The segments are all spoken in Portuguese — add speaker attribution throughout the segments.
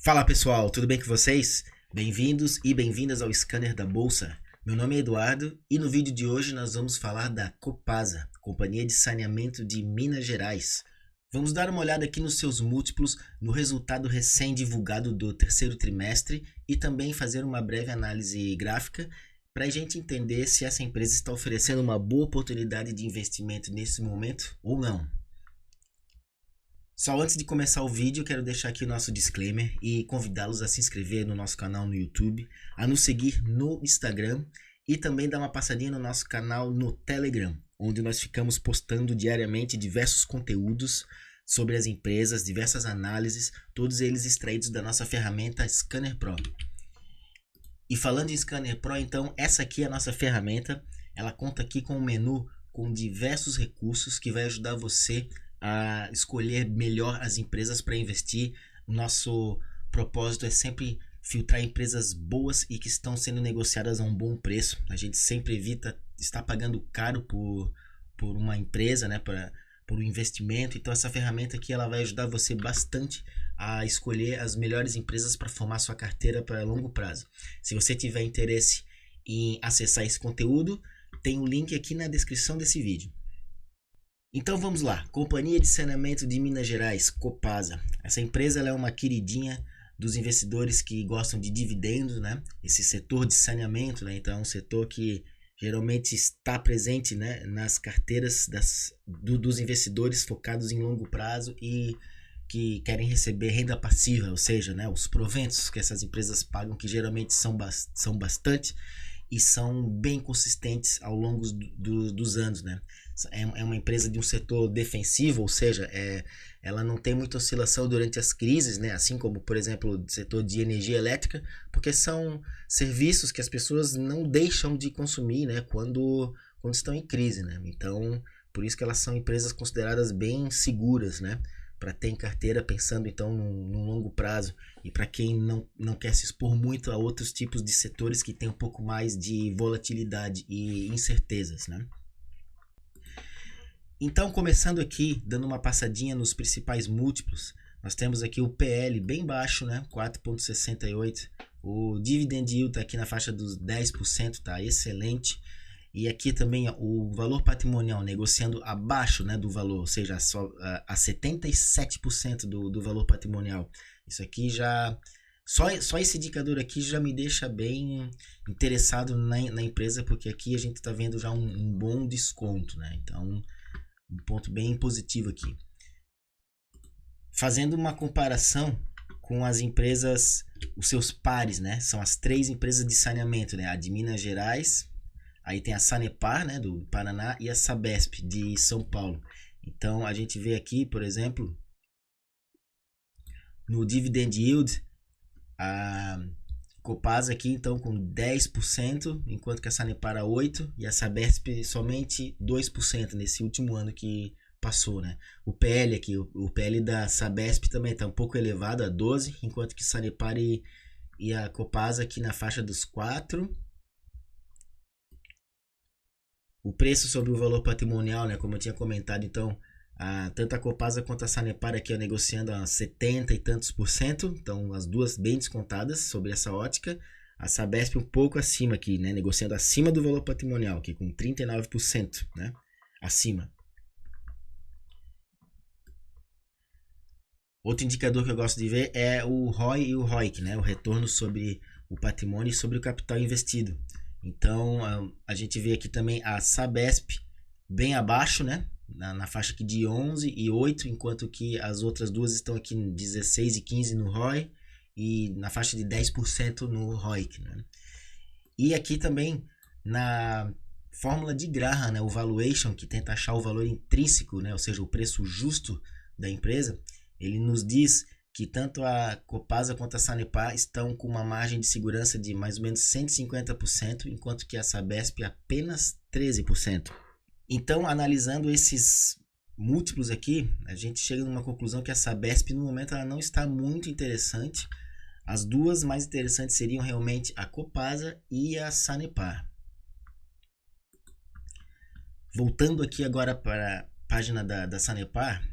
Speaker 1: Fala pessoal, tudo bem com vocês? Bem-vindos e bem-vindas ao Scanner da Bolsa. Meu nome é Eduardo e no vídeo de hoje nós vamos falar da Copasa, Companhia de Saneamento de Minas Gerais. Vamos dar uma olhada aqui nos seus múltiplos, no resultado recém-divulgado do terceiro trimestre e também fazer uma breve análise gráfica para a gente entender se essa empresa está oferecendo uma boa oportunidade de investimento nesse momento ou não. Só antes de começar o vídeo, quero deixar aqui o nosso disclaimer e convidá-los a se inscrever no nosso canal no YouTube, a nos seguir no Instagram e também dar uma passadinha no nosso canal no Telegram, onde nós ficamos postando diariamente diversos conteúdos sobre as empresas, diversas análises, todos eles extraídos da nossa ferramenta Scanner Pro. E falando em Scanner Pro, então, essa aqui é a nossa ferramenta. Ela conta aqui com um menu com diversos recursos que vai ajudar você a escolher melhor as empresas para investir. O nosso propósito é sempre filtrar empresas boas e que estão sendo negociadas a um bom preço. A gente sempre evita estar pagando caro por uma empresa, né, por um investimento. Então essa ferramenta aqui ela vai ajudar você bastante a escolher as melhores empresas para formar sua carteira para longo prazo. Se você tiver interesse em acessar esse conteúdo, tem um link aqui na descrição desse vídeo. Então vamos lá, Companhia de Saneamento de Minas Gerais, Copasa. Essa empresa ela é uma queridinha dos investidores que gostam de dividendos, né? Esse setor de saneamento, né? Então é um setor que geralmente está presente, né, nas carteiras dos investidores focados em longo prazo e que querem receber renda passiva, ou seja, né, os proventos que essas empresas pagam, que geralmente são bastante e são bem consistentes ao longo dos anos, né? É uma empresa de um setor defensivo, ou seja, ela não tem muita oscilação durante as crises, né? Assim como, por exemplo, o setor de energia elétrica, porque são serviços que as pessoas não deixam de consumir, né? Quando estão em crise, né? Então, por isso que elas são empresas consideradas bem seguras, né? Para ter em carteira, pensando então num longo prazo, e para quem não quer se expor muito a outros tipos de setores que tem um pouco mais de volatilidade e incertezas, né? Então, começando aqui, dando uma passadinha nos principais múltiplos, nós temos aqui o PL bem baixo, né? 4,68. O dividend yield está aqui na faixa dos 10%, tá excelente. E aqui também o valor patrimonial negociando abaixo, né, do valor, ou seja, só a 77% do valor patrimonial. Isso aqui já... Só esse indicador aqui já me deixa bem interessado na empresa, porque aqui a gente está vendo já um bom desconto, né? Então, um ponto bem positivo aqui. Fazendo uma comparação com as empresas, os seus pares, né? São as três empresas de saneamento, né? A de Minas Gerais... Aí tem a Sanepar, né, do Paraná, e a Sabesp, de São Paulo. Então, a gente vê aqui, por exemplo, no Dividend Yield, a Copasa aqui, então, com 10%, enquanto que a Sanepar a 8%, e a Sabesp somente 2% nesse último ano que passou, né? O PL aqui, o PL da Sabesp também está um pouco elevado, a 12%, enquanto que Sanepar e a Copasa aqui na faixa dos 4%. O preço sobre o valor patrimonial, né, como eu tinha comentado, então, tanto a Copasa quanto a Sanepar aqui negociando a 70 e tantos por cento, então as duas bem descontadas sobre essa ótica. A Sabesp um pouco acima aqui, né, negociando acima do valor patrimonial, aqui com 39%, né, acima. Outro indicador que eu gosto de ver é o ROI e o ROIC, né, o retorno sobre o patrimônio e sobre o capital investido. Então, a gente vê aqui também a Sabesp bem abaixo, né? Na faixa aqui de 11 e 8, enquanto que as outras duas estão aqui em 16 e 15 no ROI e na faixa de 10% no ROIC, né? E aqui também na fórmula de Graham, né? O valuation, que tenta achar o valor intrínseco, né? Ou seja, o preço justo da empresa, ele nos diz que tanto a Copasa quanto a Sanepar estão com uma margem de segurança de mais ou menos 150%, enquanto que a Sabesp apenas 13%. Então, analisando esses múltiplos aqui, a gente chega numa conclusão que a Sabesp, no momento, ela não está muito interessante. As duas mais interessantes seriam realmente a Copasa e a Sanepar. Voltando aqui agora para a página da Sanepar,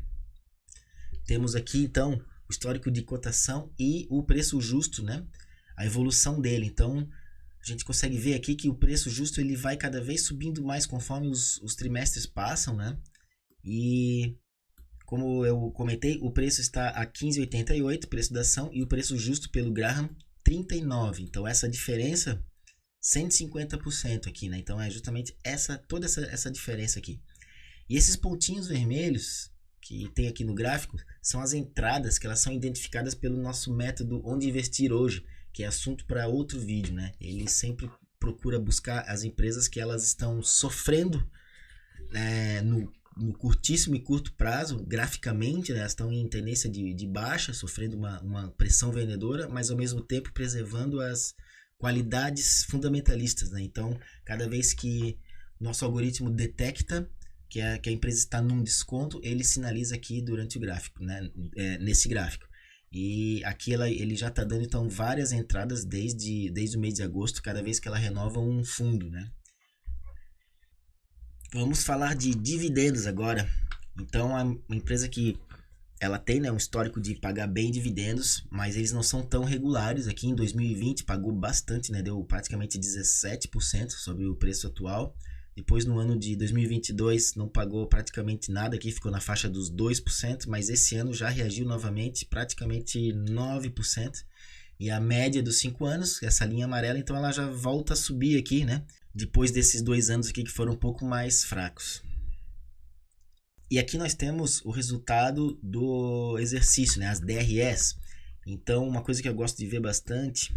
Speaker 1: temos aqui, então, o histórico de cotação e o preço justo, né? A evolução dele. Então, a gente consegue ver aqui que o preço justo ele vai cada vez subindo mais conforme os trimestres passam, né? E como eu comentei, o preço está a 15,88, preço da ação, e o preço justo pelo Graham 39. Então essa diferença 150% aqui, né? Então é justamente toda essa diferença aqui. E esses pontinhos vermelhos que tem aqui no gráfico são as entradas que elas são identificadas pelo nosso método Onde Investir Hoje, que é assunto para outro vídeo, né? Ele sempre procura buscar as empresas que elas estão sofrendo no curtíssimo e curto prazo, graficamente, né? Elas estão em tendência de baixa, sofrendo uma pressão vendedora, mas ao mesmo tempo preservando as qualidades fundamentalistas, né? Então, cada vez que nosso algoritmo detecta que a empresa está num desconto, ele sinaliza aqui durante o gráfico, né? Nesse gráfico. E aqui ele já está dando então várias entradas desde o mês de agosto, cada vez que ela renova um fundo, né? Vamos falar de dividendos agora. Então, uma empresa que ela tem, né, um histórico de pagar bem dividendos, mas eles não são tão regulares. Aqui em 2020 pagou bastante, né, deu praticamente 17% sobre o preço atual. Depois no ano de 2022 não pagou praticamente nada, aqui ficou na faixa dos 2%, mas esse ano já reagiu novamente, praticamente 9%. E a média dos 5 anos, essa linha amarela, então ela já volta a subir aqui, né? Depois desses 2 anos aqui que foram um pouco mais fracos. E aqui nós temos o resultado do exercício, né? As DRS. Então, uma coisa que eu gosto de ver bastante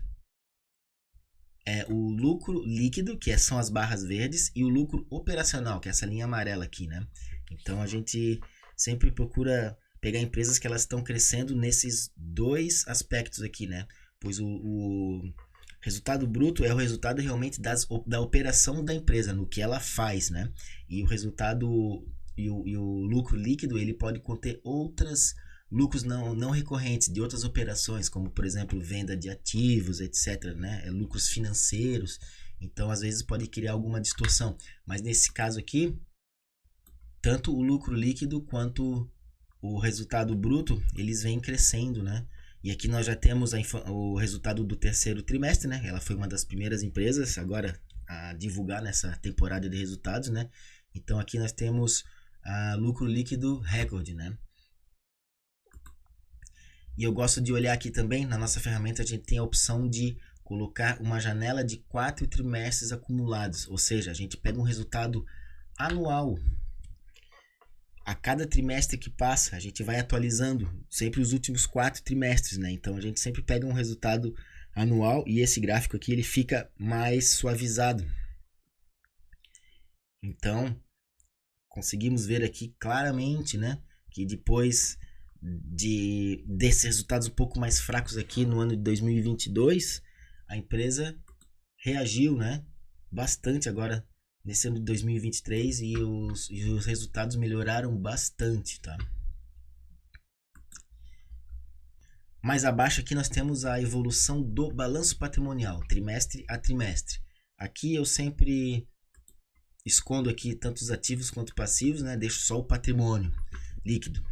Speaker 1: é o lucro líquido, que são as barras verdes, e o lucro operacional, que é essa linha amarela aqui, né? Então, a gente sempre procura pegar empresas que elas estão crescendo nesses dois aspectos aqui, né? Pois o resultado bruto é o resultado realmente da operação da empresa, no que ela faz, né? E o resultado e o lucro líquido, ele pode conter outros lucros não recorrentes de outras operações, como por exemplo venda de ativos, etc, né? Lucros financeiros. Então às vezes pode criar alguma distorção, mas nesse caso aqui, tanto o lucro líquido quanto o resultado bruto, eles vêm crescendo, né? E aqui nós já temos o resultado do terceiro trimestre, né? Ela foi uma das primeiras empresas agora a divulgar nessa temporada de resultados, né? Então aqui nós temos lucro líquido recorde, né? E eu gosto de olhar aqui também, na nossa ferramenta a gente tem a opção de colocar uma janela de 4 trimestres acumulados, ou seja, a gente pega um resultado anual. A cada trimestre que passa, a gente vai atualizando sempre os últimos 4 trimestres, né? Então a gente sempre pega um resultado anual e esse gráfico aqui ele fica mais suavizado. Então, conseguimos ver aqui claramente, né, que depois desses resultados um pouco mais fracos aqui no ano de 2022, a empresa reagiu, né, bastante agora nesse ano de 2023 e os resultados melhoraram bastante, tá? Mais abaixo aqui nós temos a evolução do balanço patrimonial, trimestre a trimestre. Aqui eu sempre escondo aqui tanto os ativos quanto passivos, né? Deixo só o patrimônio líquido,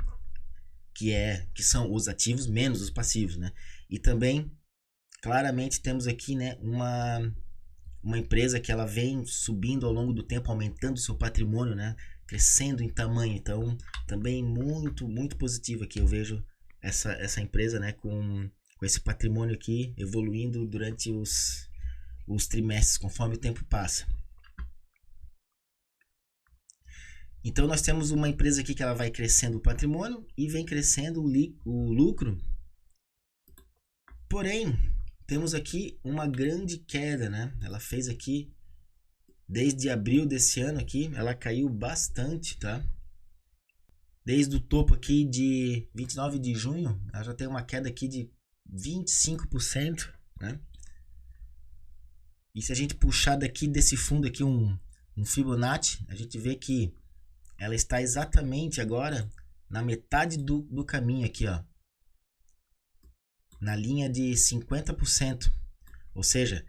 Speaker 1: que são os ativos menos os passivos, né? E também claramente temos aqui, né, uma empresa que ela vem subindo ao longo do tempo, aumentando seu patrimônio, né, crescendo em tamanho. Então, também muito positivo aqui. Eu vejo essa empresa, né, com esse patrimônio aqui evoluindo durante os trimestres, conforme o tempo passa. Então nós temos uma empresa aqui que ela vai crescendo o patrimônio e vem crescendo o lucro. Porém, temos aqui uma grande queda, né? Ela fez aqui, desde abril desse ano aqui, ela caiu bastante, tá? Desde o topo aqui de 29 de junho, ela já tem uma queda aqui de 25%, né? E se a gente puxar daqui desse fundo aqui um Fibonacci, a gente vê que ela está exatamente agora na metade do caminho aqui, ó. Na linha de 50%. Ou seja,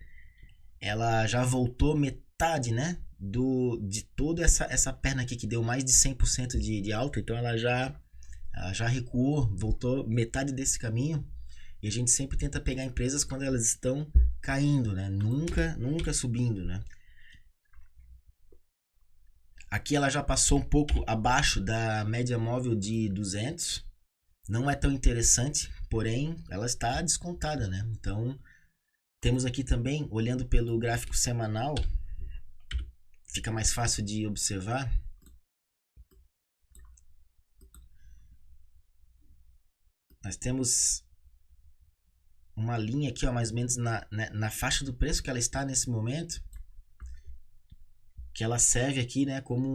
Speaker 1: ela já voltou metade, né? De toda essa perna aqui que deu mais de 100% de alta. Então ela Ela já recuou, voltou metade desse caminho. E a gente sempre tenta pegar empresas quando elas estão caindo, né? Nunca subindo, né? Aqui ela já passou um pouco abaixo da média móvel de 200. Não é tão interessante, porém ela está descontada, né? Então temos aqui também, olhando pelo gráfico semanal, fica mais fácil de observar. Nós temos uma linha aqui, ó, mais ou menos na faixa do preço que ela está nesse momento, que ela serve aqui, né, como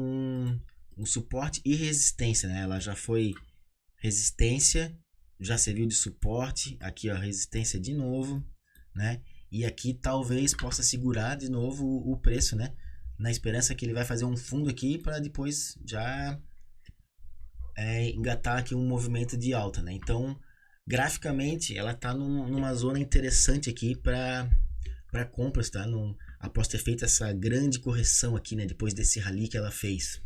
Speaker 1: um suporte e resistência, né? Ela já foi resistência, já serviu de suporte, aqui ó, resistência de novo, né? E aqui talvez possa segurar de novo o preço, né? Na esperança que ele vai fazer um fundo aqui para depois já engatar aqui um movimento de alta, né? Então, graficamente, ela está numa zona interessante aqui para compras, tá? Após ter feito essa grande correção aqui, né? Depois desse rally que ela fez.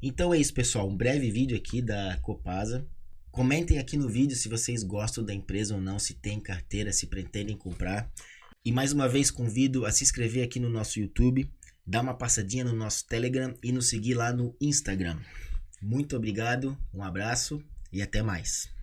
Speaker 1: Então é isso, pessoal. Um breve vídeo aqui da Copasa. Comentem aqui no vídeo se vocês gostam da empresa ou não, se tem carteira, se pretendem comprar. E mais uma vez convido a se inscrever aqui no nosso YouTube, dar uma passadinha no nosso Telegram e nos seguir lá no Instagram. Muito obrigado, um abraço e até mais.